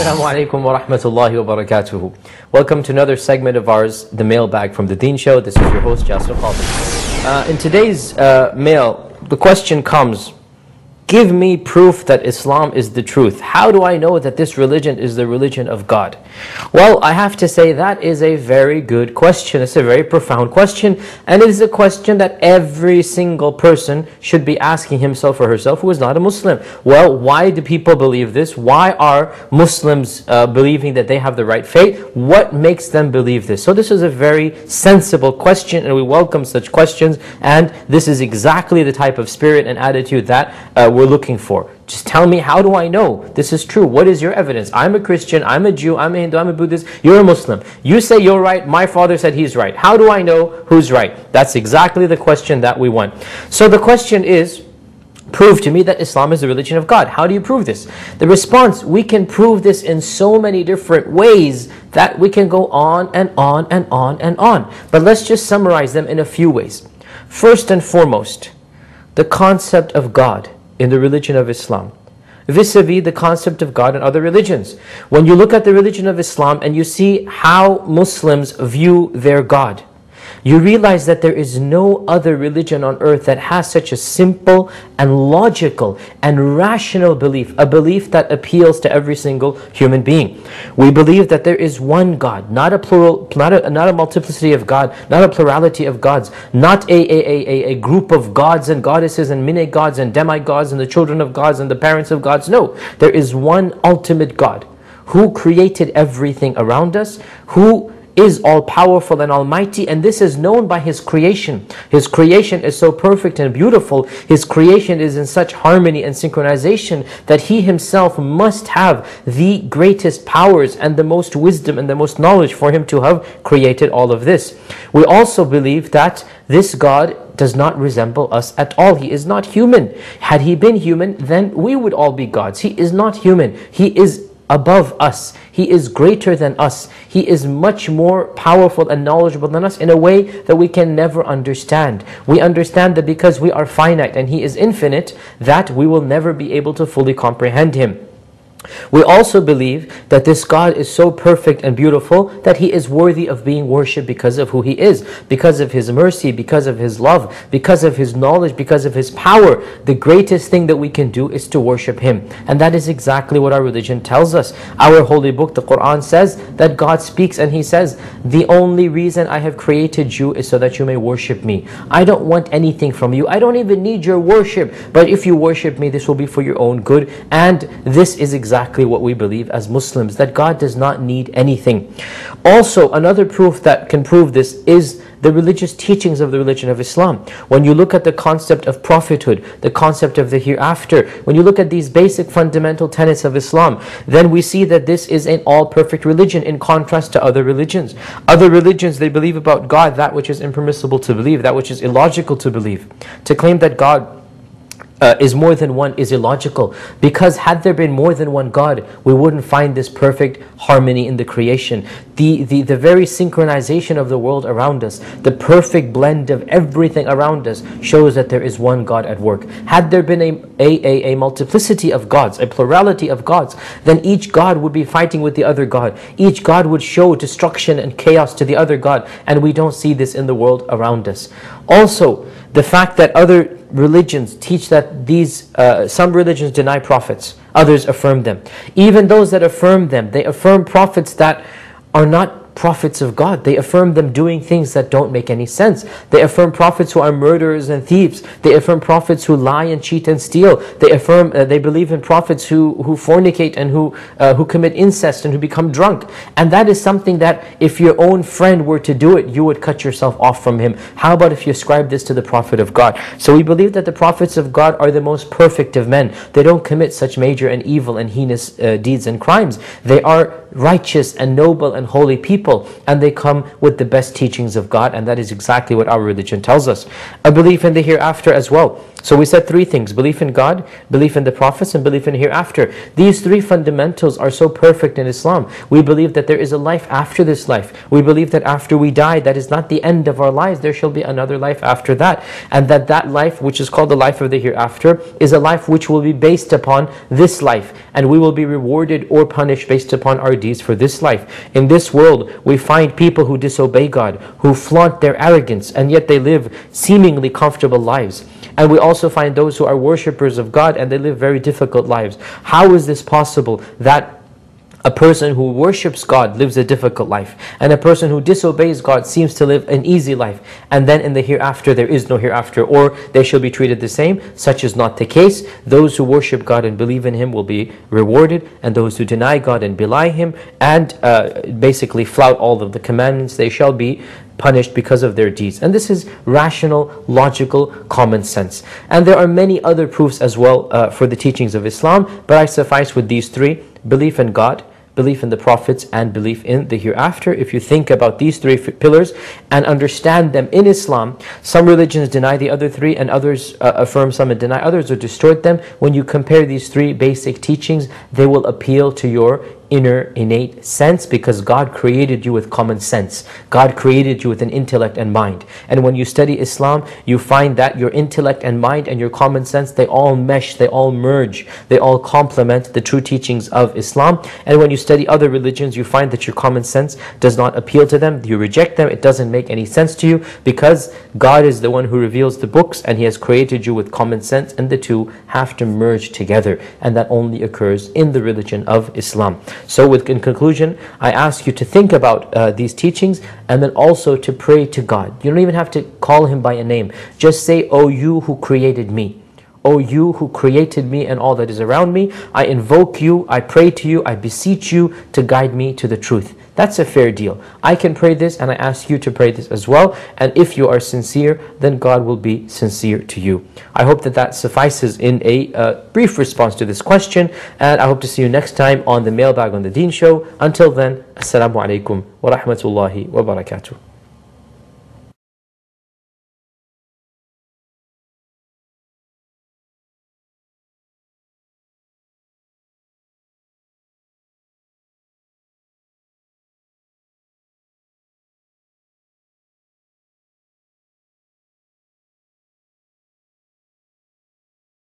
Assalamu alaikum wa rahmatullahi wa barakatuhu. Welcome to another segment of ours, The Mailbag from The Deen Show. This is your host, Jasir Qadhi. In today's mail, the question comes, give me proof that Islam is the truth. How do I know that this religion is the religion of God? Well, I have to say that is a very good question. It's a very profound question, and it is a question that every single person should be asking himself or herself who is not a Muslim. Well, why do people believe this? Why are Muslims believing that they have the right faith? What makes them believe this? So this is a very sensible question, and we welcome such questions, and this is exactly the type of spirit and attitude that we're looking for. Just tell me, how do I know this is true? What is your evidence? I'm a Christian, I'm a Jew, I'm a Hindu, I'm a Buddhist, you're a Muslim. You say you're right, my father said he's right. How do I know who's right? That's exactly the question that we want. So the question is, prove to me that Islam is the religion of God. How do you prove this? The response, we can prove this in so many different ways that we can go on and on and on and on. But let's just summarize them in a few ways. First and foremost, the concept of God in the religion of Islam, vis-a-vis the concept of God in other religions. When you look at the religion of Islam and you see how Muslims view their God, you realize that there is no other religion on earth that has such a simple and logical and rational belief, a belief that appeals to every single human being. We believe that there is one God, not a plural, not a multiplicity of God, not a plurality of gods, not a group of gods and goddesses and mini-gods and demigods and the children of gods and the parents of gods. No, there is one ultimate God who created everything around us, who is all-powerful and almighty, and this is known by His creation. His creation is so perfect and beautiful. His creation is in such harmony and synchronization that He Himself must have the greatest powers and the most wisdom and the most knowledge for Him to have created all of this. We also believe that this God does not resemble us at all. He is not human. Had He been human, then we would all be gods. He is not human. He is above us. He is greater than us. He is much more powerful and knowledgeable than us in a way that we can never understand. We understand that because we are finite and He is infinite, that we will never be able to fully comprehend Him. We also believe that this God is so perfect and beautiful that He is worthy of being worshipped because of who He is, because of His mercy, because of His love, because of His knowledge, because of His power. The greatest thing that we can do is to worship Him. And that is exactly what our religion tells us. Our holy book, the Quran, says that God speaks and He says, the only reason I have created you is so that you may worship me. I don't want anything from you. I don't even need your worship. But if you worship me, this will be for your own good. And this is exactly what we believe as Muslims, that God does not need anything. Also, another proof that can prove this is the religious teachings of the religion of Islam. When you look at the concept of prophethood, the concept of the hereafter, when you look at these basic fundamental tenets of Islam, then we see that this is an all-perfect religion in contrast to other religions. Other religions, they believe about God that which is impermissible to believe, that which is illogical to believe. To claim that God is more than one is illogical, because had there been more than one God, we wouldn't find this perfect harmony in the creation. The very synchronization of the world around us, the perfect blend of everything around us shows that there is one God at work. Had there been a multiplicity of gods, a plurality of gods, then each God would be fighting with the other God. Each God would show destruction and chaos to the other God, and we don't see this in the world around us. Also, the fact that other religions teach that some religions deny prophets, others affirm them. Even those that affirm them, they affirm prophets that are not prophets of God. They affirm them doing things that don't make any sense. They affirm prophets who are murderers and thieves. They affirm prophets who lie and cheat and steal. They affirm, they believe in prophets who fornicate and who commit incest and who become drunk. And that is something that if your own friend were to do it, you would cut yourself off from him. How about if you ascribe this to the Prophet of God? So we believe that the prophets of God are the most perfect of men. They don't commit such major and evil and heinous deeds and crimes. They are righteous and noble and holy people. people, and they come with the best teachings of God, and that is exactly what our religion tells us. A belief in the hereafter as well. So we said three things: belief in God, belief in the prophets, and belief in hereafter. These three fundamentals are so perfect in Islam. We believe that there is a life after this life. We believe that after we die, that is not the end of our lives. There shall be another life after that. And that life, which is called the life of the hereafter, is a life which will be based upon this life. And we will be rewarded or punished based upon our deeds for this life. In this world, we find people who disobey God, who flaunt their arrogance, and yet they live seemingly comfortable lives. And we also find those who are worshippers of God and they live very difficult lives. How is this possible that a person who worships God lives a difficult life, and a person who disobeys God seems to live an easy life, and then in the hereafter there is no hereafter, or they shall be treated the same? Such is not the case. Those who worship God and believe in Him will be rewarded, and those who deny God and belie Him and basically flout all of the commandments, they shall be punished because of their deeds. And this is rational, logical, common sense. And there are many other proofs as well for the teachings of Islam, but I suffice with these three: belief in God, belief in the prophets, and belief in the hereafter. If you think about these three pillars and understand them in Islam, some religions deny the other three, and others affirm some and deny others or distort them. When you compare these three basic teachings, they will appeal to your inner innate sense, because God created you with common sense. God created you with an intellect and mind. And when you study Islam, you find that your intellect and mind and your common sense, they all mesh, they all merge, they all complement the true teachings of Islam. And when you study other religions, you find that your common sense does not appeal to them. You reject them. It doesn't make any sense to you, because God is the one who reveals the books, and He has created you with common sense, and the two have to merge together. And that only occurs in the religion of Islam. So in conclusion, I ask you to think about these teachings, and then also to pray to God. You don't even have to call Him by a name. Just say, "O you who created me. O you who created me and all that is around me, I invoke you, I pray to you, I beseech you to guide me to the truth." That's a fair deal. I can pray this, and I ask you to pray this as well. And if you are sincere, then God will be sincere to you. I hope that suffices in a brief response to this question. And I hope to see you next time on the Mailbag on the Deen Show. Until then, Assalamu alaikum wa rahmatullahi wa barakatuh.